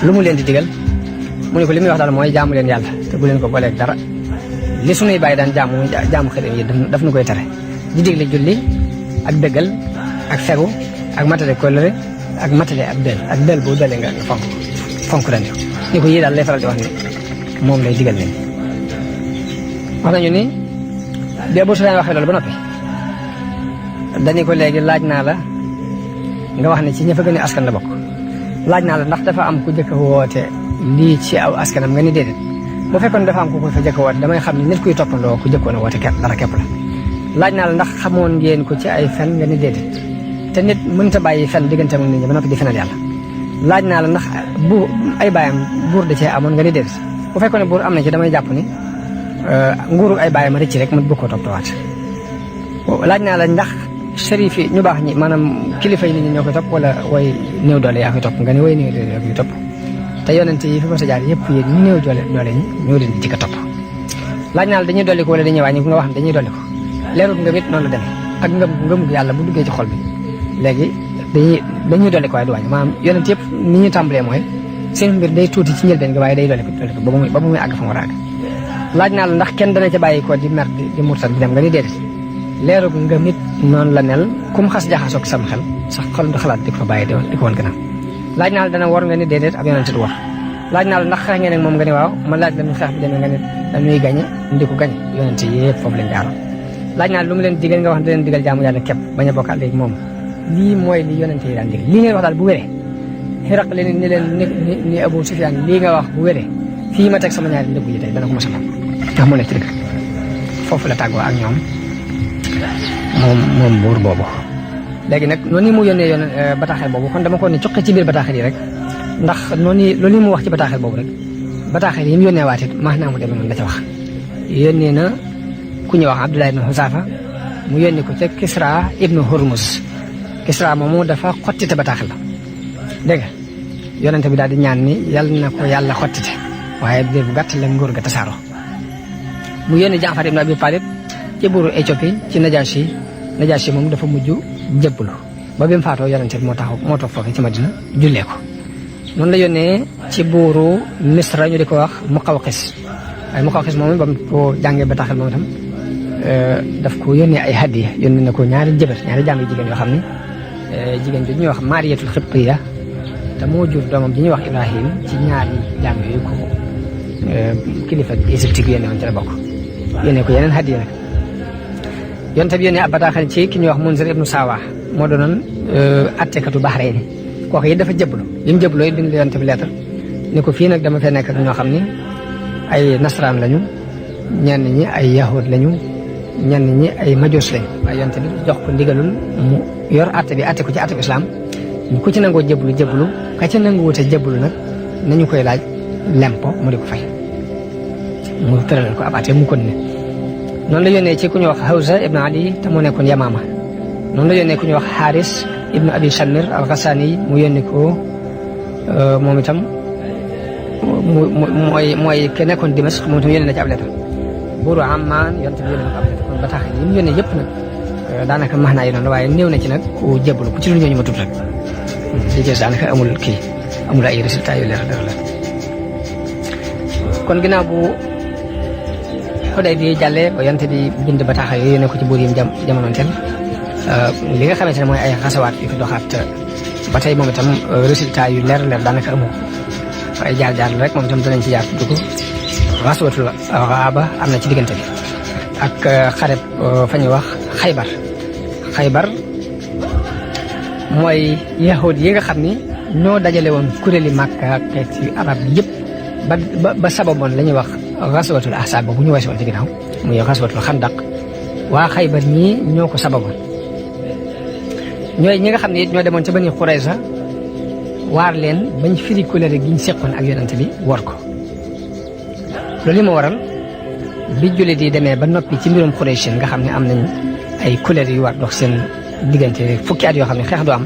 lu mu leen di digal mu ni ko li muy wax daal mooy jaamu leen yàlla te bu leen ko booleeg dara li sunuy bàyyi daan jaamu xërëm yi daf nu koy tere di digle julli ak dëggal ak fegu ak matale kóllëre ak matale ak del bu dalee nga fonk ren ni ko yii daal lay faral di wax ni moom lay digal leen wax nañu ni bi Abu Sufyaan waxee loolu ba noppi dañu ko léegi laaj naa la nga wax ne ci ña fa gën a askan la bokk laaj naa la ndax dafa am ku jëkk a woote lii ci aw askanam nga ni déedéet bu fekkoon dafa am ku ko fa jëkk a woote damay xam ne nit kuy toppandoo ku jëkkoon a woote dara képp la laaj naa la ndax xamoon ngeen ko ci ay fen nga ni déedéet te nit mënta bàyyi fen diggante ak nit ñi ba noppi di fenal yàlla laaj naa la ndax ay baayam buur da cee amoon nga ni déedéet bu fekkoon ne buur am na ci damay jàpp ni nguuru ay baayam rëcc rek ma bëgg koo toppatawaat laaj naa la ndax sharif yi ñu baax ñi maanaam kilifa yi nit ñi ñoo koy topp wala way néew doole yaa koy topp nga ne way néew doole yaa koy topp te yonent yi fi ma sa jaar yëpp yéen ñu néew doole ñi ñoo leen di jëkk a topp laaj naa la dañuy dolli ko wala dañuy wàññi nga wax ne dañuy dolli ko leerut ngëm it noonu la demee ak ngëmug yàlla bu duggee ci xol bi léegi dañuy dolli ko waaye du wàññi maanaam yonent yëpp ni ñu tàmbalee mooy seen mbir day tuuti ci njëlbeen gi waaye day dolli ko ba mu muy àgg fa mu war a àgg laaj naa la ndax kenn dana ca bàyyi ko di mer di murtat di dem nga ni déedéet leerug nga nit noonu la mel kum xas jaxasoog sam xel sax xol du xalaat di ko fa bàyyi di ko woon gannaaw laaj naa la dana war nga ni déedéet ab yonent du war laaj naa la ndax xeex ngeen ak moom nga ni waaw ma laaj la nu xeex bi demee nga ni dañuy gañe ndi ko gañe yonent yëpp foofu lañ jaaroon laaj naa la lu mu leen digal nga wax ne da leen digal jaamu yàlla képp bañ a bokkaat léegi moom lii mooy li yonent yi daan digal lii ngeen wax daal bu wéree xiraq leen ni leen ni Abu Sufyaan lii nga wax bu wéree fii ma teg sama ñaari ndëggu yi tey dana ko mos a mën ndax mu nekk ci dëgg foofu la tàggoo ak ñoom moom buur boobu léegi nag noonu mu yónnee bataaxel boobu kon dama ko ne cuqi ci biir bataaxel yi rek ndax loolu mu wax ci bataaxel boobu rek bataaxel yi mu yónnee waat it maanaam mu demee noonu la ca wax yónnee na ku ñuy wax Abdullah ibn Huzaafa mu yónni ko ca Kisra ibnu Hurmuz Kisra moomu dafa xottite bataaxel la dégg nga yonente bi daal di ñaan ni yàlla na ko yàlla xottite waaye biir bu gàtt la nguur ga tasaaroo mu yónni Jaafar ibn Abi Talib ci buuru Éthiopie ci Najaasi moom dafa mujj jébbalu ba bi mu faatoo yonente bi moo toog foofu ci Madina jullee ko noonu la yónnee ci buuru Misra ñu di ko wax Muqawqis waaye Muqawqis moom ba mu ko jàngee bataaxel moom itam daf ko yónnee ay hadiya yónnee na ko ñaari jaam yu jigéen yoo xam ne jigéen bi ñuy wax Mariyatul Xibtiya te moo jur doomam bi ñuy wax Ibrahim ci ñaari jaam yooyu ko kilifa Égypte gi yónnee woon ci la bokk yónnee ko yeneen hadiya nag yonte bi yónnee ab bataaxal ci ki ñuy wax Munzir ibnu Sawa moo doonoon attekatu Bahrayn kooku it dafa jëblu li mu jëbloo it bind yonte bi lettre ni ko fii nag dama fee nekk ak ñoo xam ni ay nasaraan lañu ñenn ñi ay yahud lañu ñenn ñi ay majoos lañu waaye yonte bi jox ko ndigalul mu yor atte bi atte ko ci atte islam ku ci nangoo jëblu ka ci nangu wute jëblu nag nañu koy laaj lempo mu di ko fay mu tëralal ko ab atte mu kon ne noonu la yónnee ci ku ñuy wax Hawza ibn Ali te moo nekkoon Yamaama noonu la yónnee ku ñuy wax Haris ibn Abi Shamir al-Ghassani mu yónni ko moom itam mooy ke nekkoon Dimashq moom itam yónnee na ci ab lettre buuru Amman yonte bi yónnee na ko ab lettre kon bataaxal yi mu yónnee yëpp nag daanaka max naa yi noonu waaye néew na ci nag ku jébbalu ku ci lu ñooñu ma tudd rek li ci daanaka amul ay résultats yu leer dara la kon ginnaaw bu Xudaybiya jàllee ba yonte bi bind bataaxal yooyu ne ko ci buur yi jamonoon teel li nga xamante ne mooy ay xasawaat yu fi doxaat ba tey moom itam résultat yu leer daanaka amu ay jaar rek moom itam danañ ci jaar tudd ko xaswatul Gaaba am na ci diggante bi ak xareb fa ñuy wax Xaybar mooy yahud yi nga xam ni ñoo dajale woon kuréeli Màkka ak ci arab yëpp ba sababoon la ñuy wax xaswatul Ahsaab boobu ñu weesu woon ci ginnaaw muy xaswatul Xandaq waa Xaybar ñii ñoo ko sababoon ñooy ñi nga xam ne it ñoo demoon ca Bani Xurayza waar leen bañ firi kóllëre gi ñu seqoon ak yonent bi war ko loolu li ma waral bi jullit yi demee ba noppi ci mbirum Xuraysh nga xam ne am nañ ay kóllëre yu war dox seen diggante fukki at yoo xam ne xeex du am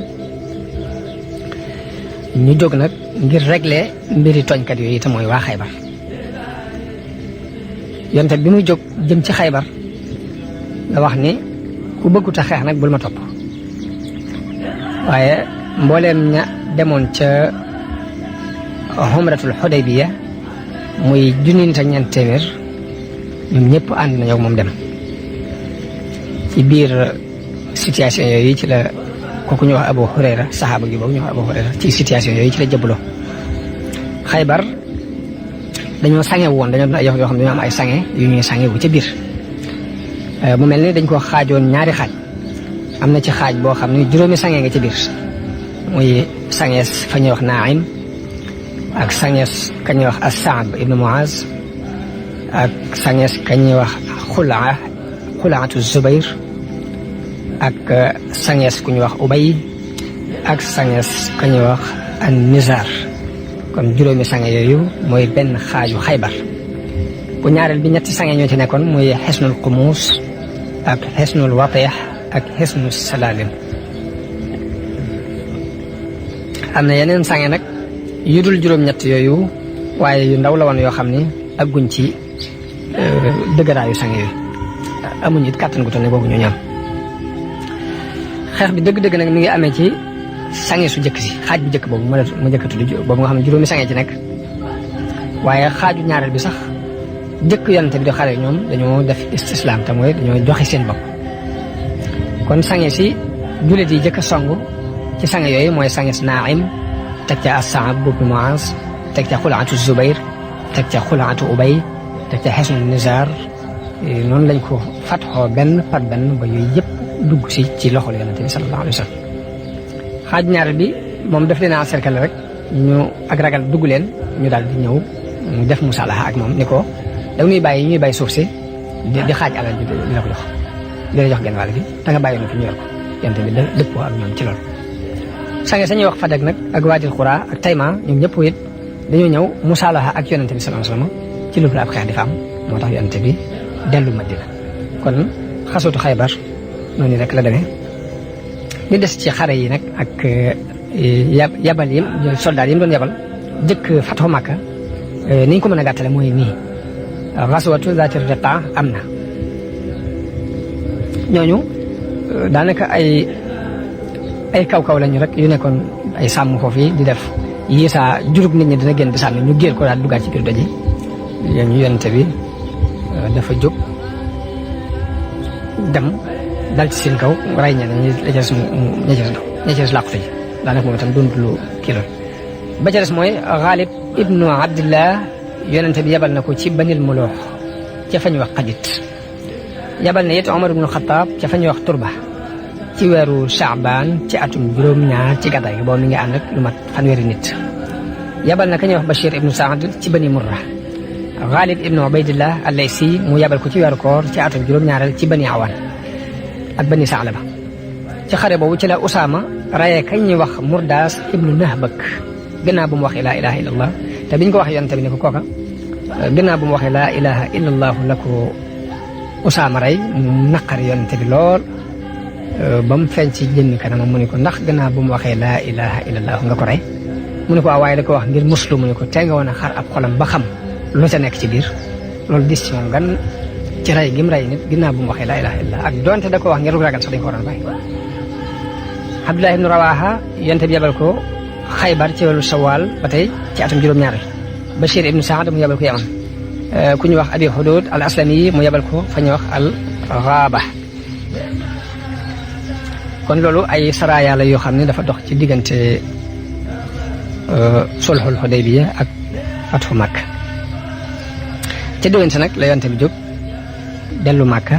ñu jóg nag ngir régler mbiri tooñkat yooyu itam mooy waa Xaybar yonent bi muy jóg jëm ci Xaybar nga wax ni ku bëggut a xeex nag bul ma topp waaye mbooleem ña demoon ca xumratul Xudaybiya muy junni nit ak ñeent téeméer ñoom ñëpp ànd nañoo ak moom dem ci biir situation yooyu ci la kooku ñu wax Abu Hurayra saxaaba gi boobu ñu wax Abu Hurayra ci situation yooyu ci la jëbbaloo Xaybar dañoo sangewu woon dañoo ay yoo xam ne dañoo am ay sange yu ñuy sangewu ca biir mu mel ni dañ ko xaajoon ñaari xaaj am na ci xaaj boo xam ne juróomi sange nga ci biir muy sangees fa ñuy wax Naim ak sangees ka ñuy wax As-Saab ibnu Muaz ak sangees ka ñuy wax Xulaatu Zubayr ak sangees ku ñuy wax Ubay ak sangees ka ñuy wax An-Nizar kon juróomi sange yooyu mooy benn xaaju Xaybar bu ñaareel bi ñetti sange ñoo ci nekkoon muy Xisnul Qumus ak Xisnul Watih ak Xisnul Salalim am na yeneen sange nag yu dul juróom-ñett yooyu waaye yu ndaw la woon yoo xam ni agguñ ci dëgëraayu sange yooyu amuñ it kàttan gu toll ne boobu ñu ñam xeex bi dëgg-dëgg nag mi ngi amee ci sange su jëkk si xaaj bu jëkk boobu ma jëkk tudd boobu nga xam ne juróomi sange ci nekk waaye xaaju ñaareel bi sax jëkk yonent bi di xare ñoom dañoo def istislaam te mooy dañoo joxe seen bopp kon sange si jullit yi jëkk a song ci sange yooyu mooy sanges Naim teg ca As-Saab ibnu Muaz teg ca Xulaatu Zubayr teg ca Xulaatu Ubay teg ca Xisnul Nizar noonu lañ ko fatxoo benn par benn ba yooyu yëpp dugg si ci loxol yonent bi sallallahu alayhi wa sallam xaaj ñaareel bi moom daf leen a cercle rek ñu ak ragal dugg leen ñu daal di ñëw mu def musalaha ak moom ni ko da ñuy bàyyi ñuy bàyyi suuf si di xaaj alal bi di la ko jox di la jox genn wàll bi da nga bàyyi na fi ñu yor ko yonent bi dëppoo ak ñoom ci loolu sange sañuy wax Fadak nag ak Waadil Qura ak Tayma ñoom ñëpp it dañoo ñëw musalaha ak yonent bi sallallahu alayhi wa sallam ci lu ab xeex di fa am moo tax yonent bi dellu Madina kon xasootu Xaybar noonu rek la demee li des ci xare yi nag ak yabal yi soldat yi mu doon yabal jëkk Fathu Makka ni ñu ko mën a gàttale mooy nii xaswatu zaati riqa am na ñooñu daanaka ay kaw-kaw lañu rek yu nekkoon ay sàmm foofu yi di def yii saa jurug nit ñi dina génn di sànni ñu géer ko daal duggaat ci biir doj yi ñu yonente bi dafa jóg dem dal ci seen kaw ray ñeneen ñi la ca des làqu ji daanaka moom itam doonut lu kii lool ba ca des mooy Xaalib ibnu Abdillah yonente bi yabal na ko ci Banil Muloox ca fa ñuy wax Xadit yabal na it Omar ibnu Xataab ca fa ñuy wax Turba ci weeru Shaabaan ci atum juróom-ñaar ci gàddaay gi boobu mi ngi ànd ak lu mat fanweeri nit yabal na ka ñuy wax Bachir ibnu Saad ci Bani Murra Xaalib ibnu Ubaydillah al-Laysi mu yabal ko ci weeru koor ci atum juróom-ñaareel ci Bani Awaan ak Bani Saalaba ci xare boobu ci la Usaama rayee kañ ñuy wax Murdaas ibnu Nahbak gannaaw bu mu waxee laa ilaha illallah te biñ ko waxee yonent bi ne ko kooka gannaaw bu mu waxee laa ilaha illallah la ko Usaama rey mu naqari yonent bi lool ba mu feeñ ci jëmmi kanamam mu ne ko ndax gannaaw bu mu waxee laa ilaha illallah nga ko rey mu ne ko waaye da ko wax ngir muslu mu ne ko tee nga woon a xar ab xolam ba xam lu ca nekk ci biir loolu dis ci moom gan ci rey gi mu rey nit ginnaaw bu mu waxee laa ilaaha illallah ak donte da ko wax ngir ragal sax dañ ko waroon bàyyi. Abdullah ibnu Rawaha yonent bi yabal ko Xaybar ci wàllu Sawaal ba tey ci atum juróom-ñaar Bashir ibnu Saad mu yabal ko Yaman ku ñu wax Abi Hudud al Aslami mu yabal ko fa ñuy wax al Ghaaba. kon loolu ay saraaya la yoo xam ne dafa dox ci diggante sulhul Hudaybiya ak fathu Makka. ca diggante nag la yonent bi jóg dellu Makka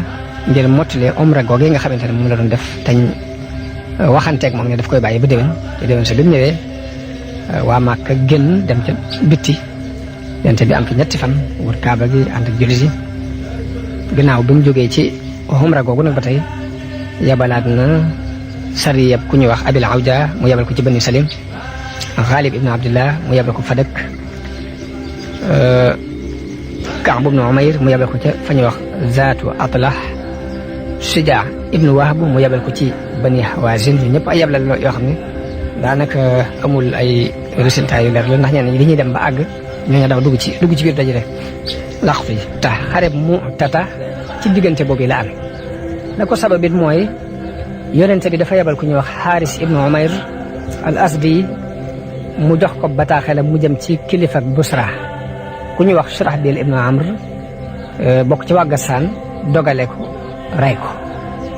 ngir mottalee umra googu nga xamante ne moom la doon def tañ waxanteeg moom ne daf koy bàyyi ba déwén te déwén sa bi mu ñëwee waa Makka génn dem ca bitti yonent bi am fi ñetti fan wër Kaaba gi ànd ak jullit yi gannaaw bi mu jógee ci umra googu nag ba tey yabalaat na sariyab ku ñuy wax Abil Awja mu yabal ko ci Bani Salim Ghalib ibnu Abdillah mu yabal ko Fadak Kaab ibnu Umayr mu yabal ko ca fa ñuy wax Zaatu Atlah Sujaa ibnu Wahb mu yabal ko ci Bani Hawazin yu ñëpp ay yablal yoo xam ne daanaka amul ay résultats yu leer la ndax ñenn ñi dañuy dem ba àgg ñooñu daw dugg ci biir daje rek laqtu yi tax xareb mu tata ci diggante boobu la amee la ko sababit mooy yonente bi dafa yabal ku ñuy wax Xaaris ibnu Umayr al Asdi mu jox ko bataaxelam mu jëm ci kilifa ak Busra ku ñuy wax Shurahbil ibnu Amr bokk ci waa Gassaan dogale ko rey ko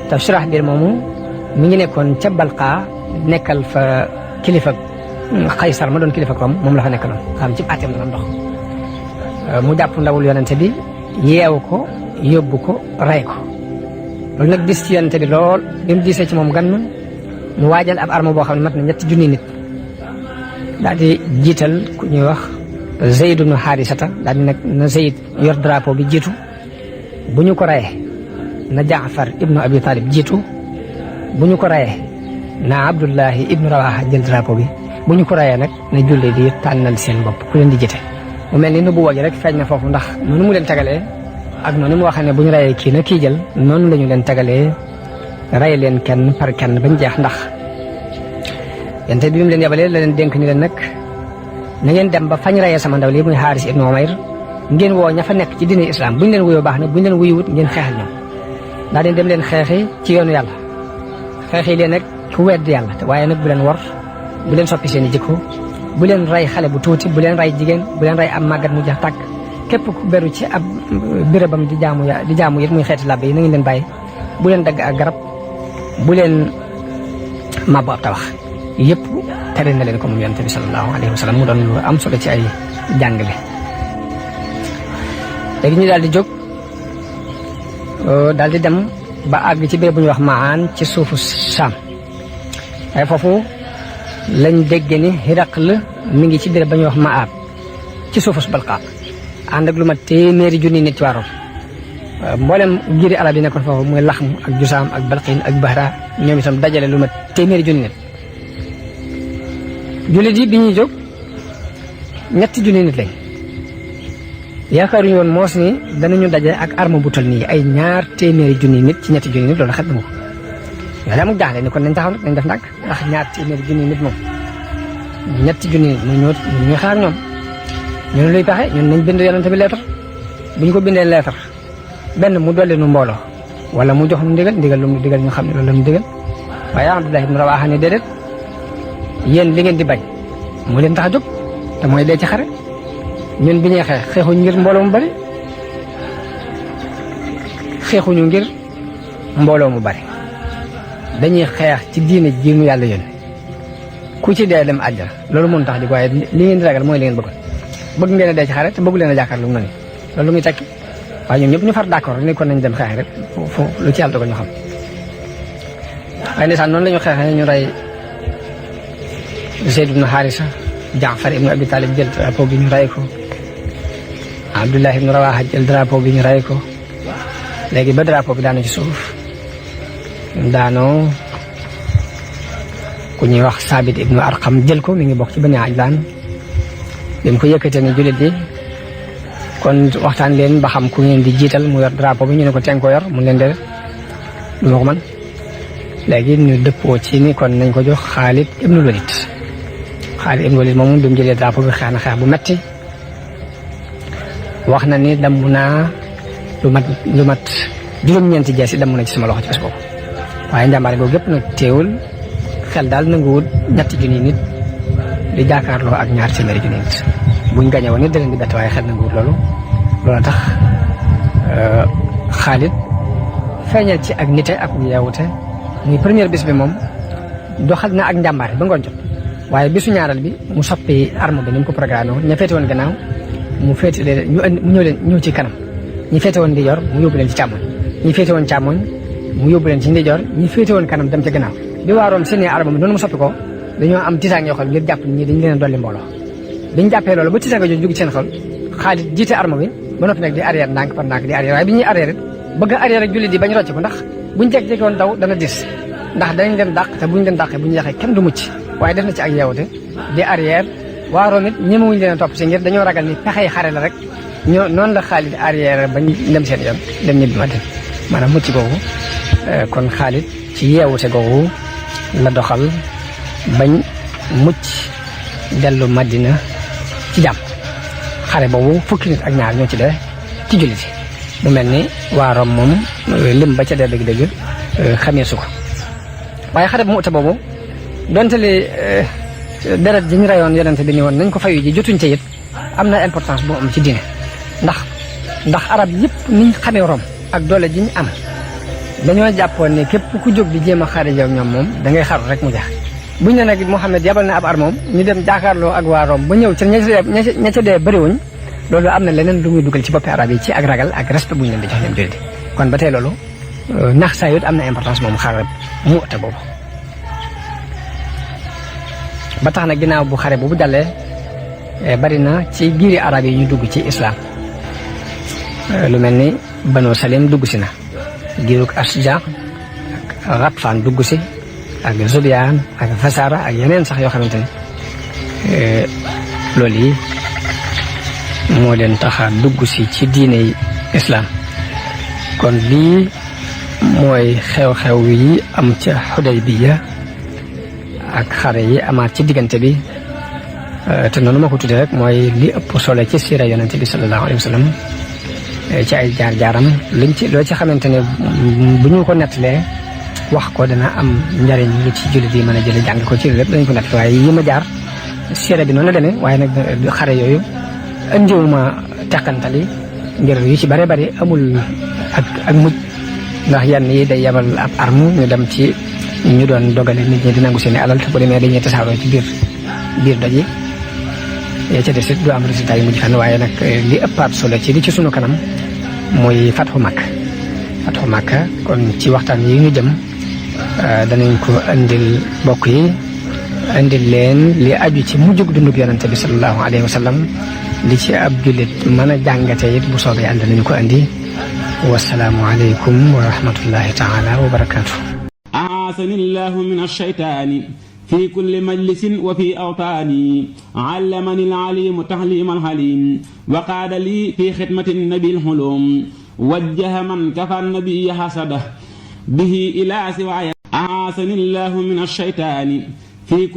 te Shurahbil moomu mi ngi nekkoon ca Balqa nekkal fa kilifa Xaysar ma doon kilifa Rom moom la fa nekkaloon xam ci atem la doon dox mu jàpp ndawul yonente bi yeewu ko yóbbu ko rey ko loolu nag dis ci yonente bi lool bi mu gisee ci moom gan mu waajal ab arme boo xam ne mat na 3 junni nit daal di jiital ku ñuy wax Zayd ibnu Xaarisata daal di nag na Zayd yor drapeau bi jiitu bu ñu ko reyee na Jaafar ibnu Abi Talib jiitu bu ñu ko reyee na Abdullahi ibnu Rawaha jël drapeau bi bu ñu ko reyee nag na julli di tànnal seen bopp ku leen di jiite mu mel ni nubuwa gi rek feeñ na foofu ndax noonu mu leen tagalee ak noonu mu waxee ne bu ñu reyee kii na kii jël noonu la ñu leen tagalee rey leen kenn par kenn bañ jeex ndax yonent bi mu leen yabalee la leen dénk ni leen nag na ngeen dem ba fañ reyee sama ndaw lii muy Xaaris ibnu Umayr ngeen woo ña fa nekk ci diine islam bu ñu leen wuyoo baax na bu ñu leen wuyuwut ngeen xeexal ñoom daa dem leen xeexi ci yoonu yàlla xeexi leen nag ku wedd yàlla waaye nag bu leen wor bu leen soppi seen i jikko bu leen rey xale bu tuuti bu leen rey jigéen bu leen rey am màggat mu jax tàkk képp ku beru ci ab bérébam di jaamu it muy xeeti làbbe yi na ngeen leen bàyyi bu leen dagg ak garab bu leen màbbu ab tabax yëpp tere na leen ko moom yonent bi sallallahu alayhi wa sallam mu doon lu am solo ci ay jàngale. léegi ñu daal di jóg daal di dem ba àgg ci béréb bu ñuy wax Maan ci suufu Saam waaye foofu lañ dégg ni Hiraql mi ngi ci béréb ba ñuy wax Maab ci suufu Balqa ànd ak lu mat 100 junni nit ci waaroon mboolem giiri arab yi nekkoon foofu muy Laxm ak Jusaam ak Balqin ak Bahra ñoom itam dajale lu mat 100 junni nit. jullit yi bi ñuy jóg 3 junni nit lañ yaakaaruñu woon moos ni danañu daje ak arme bu toll nii ay 200 junni nit ci 3 junni nit loolu xet na ko yow daa mu jaaxle ni kon nañ taxaw nag nañ def ndànk ndax 200 junni nit moom 3 junni nit mu ñuy xaar ñoom ñu ne luy pexe ñun nañ bind yonente bi leetar bu ñu ko bindee leetar benn mu dolli nu mbooloo wala mu jox nu ndigal lu mu digal ñu xam ne loolu la mu digal waaye Abdullah ibn Rawaha ne déedéet yéen li ngeen di bañ moo leen tax a jóg te mooy dee ci xare ñun bi ñuy xeexuñu ngir mbooloo mu bari xeexuñu ngir mbooloo mu bari dañuy xeex ci diine ji mu yàlla yoon ku ci dee dem àjjana loolu moo tax di waaye li ngeen di ragal mooy li ngeen bëgg ngeen a dee ci xare te bëggu leen a jàkkaarloo mu ne loolu muy tekki waaye ñoom ñëpp ñu far d'accord ni kon nañ dem xeex rek foofu lu ci yàlla dogal ñu xam waaye ndeysaan noonu la ñu xeexee ñu rey Zayd ibnu Haarisa Jaafar ibnu Abi Talib jël drapeau bi ñu rey ko Abdullah ibnu Rawaha jël drapeau bi ñu rey ko léegi ba drapeau bi daanu ci suuf daanoo ku ñuy wax Saabit ibnu Arqam jël ko mi ngi bokk ci Bani Ajlaan bi mu ko yëkkatee ni jullit yi kon waxtaan leen ba xam ku ngeen di jiital mu yor drapeau bi ñu ne ko teen ko yor mun leen de du ma ko man léegi ñu dëppoo ci ni kon nañ ko jox Xaalid ibnu Walid Xaalid ibnu Walid moomu bi mu jëlee drapeau bi xeex na xeex bu metti wax na ni damm naa lu mat juróom-ñeenti jees yi damm na ci sama loxo ci bés boobu waaye njàmbaare googu gépp nag teewul xel daal nanguwut ñetti junni nit di jaakaarloo ak ñaar téeméeri junni nit buñ gañe woon nit da leen di bett waaye xel nanguwut loolu tax Xaalid feeñal ci ak nite ak yeewute muy première bis bi moom doxal na ak njàmbaare ba ngoon jot waaye bisu ñaaral bi mu soppi arme bi ni mu ko programme woon ña féete woon gannaaw mu féete leen mu ñëw ci kanam ñi féete woon ndijoor mu yóbbu leen ci càmmoñ ñi féete woon càmmoñ mu yóbbu leen ci ndijoor ñi féete woon kanam dem ca gannaaw bi waaroom seen arme bi noonu mu soppi ko dañoo am tisaang yoo xam ngir jàpp ñi dañu leen a dolli mbooloo biñu jàppee loolu ba tisaang jooju dugg ci seen xol Xaalid jiite arme bi ba noppi nag di arrière ndànk par ndànk di arrière waaye bi ñuy arrière it bëgg a arrière ak jullit yi bañ rocc ko ndax buñ jekk-jekki woon daw dana dis ndax dañ leen dàq te buñ leen dàqee bu ñu yaxee kenn du mucc waaye def na ci ak yeewute di arrière waaroom it ñemewuñu leen a topp si ngir dañoo ragal ni pexey xare la rek noonu la Xaalid arrière bañ dem seen yoon dem ñibbi Madina maanaam mucc googu kon Xaalid ci yeewute googu la doxal bañ mucc dellu Madina ci jàmm xare boobu fukki nit ak ñaar ñoo ci dee ci jullit yi mu mel ni waa Rom moom lim ba ca dee dëgg-dëgg xamee su ko waaye xare bu Mu'ta boobu donte li deret ji ñu rayoon yonente bi ni woon nañ ko fayu ji jotuñ ca it am na importance bu am ci diine ndax arab yëpp niñ xamee Rom ak doole ji ñu am dañoo jàppoon ne képp ku jóg di jéem a xare yow ñoom moom da ngay xaru rek mu jeex buñ ne nag Muhammad yabal na ab armoom ñu dem jaakaarloo ak waa Rom ba ñëw ci ña ca dee bëriwuñ loolu am na leneen lu muy dugal ci boppi arab yi ci ak ragal ak respect bu ñu leen di jox ñoom jullit kon ba tey loolu nax saa yot am na importance moom xare Mu'ta boobu ba tax na ginnaaw bu xare boobu jàllee bari na ci giiri arab yi ñu dugg ci islam lu mel ni Banu Salim dugg si na giirug Asja ak Ghatfaan dugg si ak Zubyaan ak Fasara ak yeneen sax yoo xamante ne loolu yi moo leen taxa dugg si ci diine islam kon lii mooy xew-xew yi am ca Xudaybiya ak xare yi amaat ci diggante bi te noonu ma ko tuddee rek mooy li ëpp solo ci siira yonente bi sallallahu alayhi wa sallam ci ay jaar-jaaram loo ci xamante ne bu ñu ko nettalee wax ko dana am njariñ lu ci jullit yi mën a jële jàng ko ci lépp dañu ko nettali waaye yi ma jaar siira bi noonu la demee waaye nag xare yooyu indiwuma teqantali ngir yu ci bare bari amul ak mujj ndax yenn yi day yebal ab arme ñu dem ci ñu doon dogale nit ñi di nangu seen alal te bu demee dañuy tasaaroo ci biir doj yi yaa ca des it du am résultat yu mujj fenn waaye nag li ëppaat solo ci li ci sunu kanam mooy fatxu Makka kon ci waxtaan yi ñu jëm danañ ko indil mbokk yi indil leen li aju ci mujjug dundug yonente bi sallallahu alayhi wa sallam li ci ab jullit mën a jàngate it bu soobee ànd nañu ko indi wasalaamu aleykum wa rahmatullahi taala wa barakaatu. أعاذني الله من الشيطان في كل مجلس وفي أوطاني علمني العليم تعليم الحليم وقال لي في خدمة النبي الحلوم وجه من كفى النبي حسده به إلى سواي أعاذني الله من الشيطان في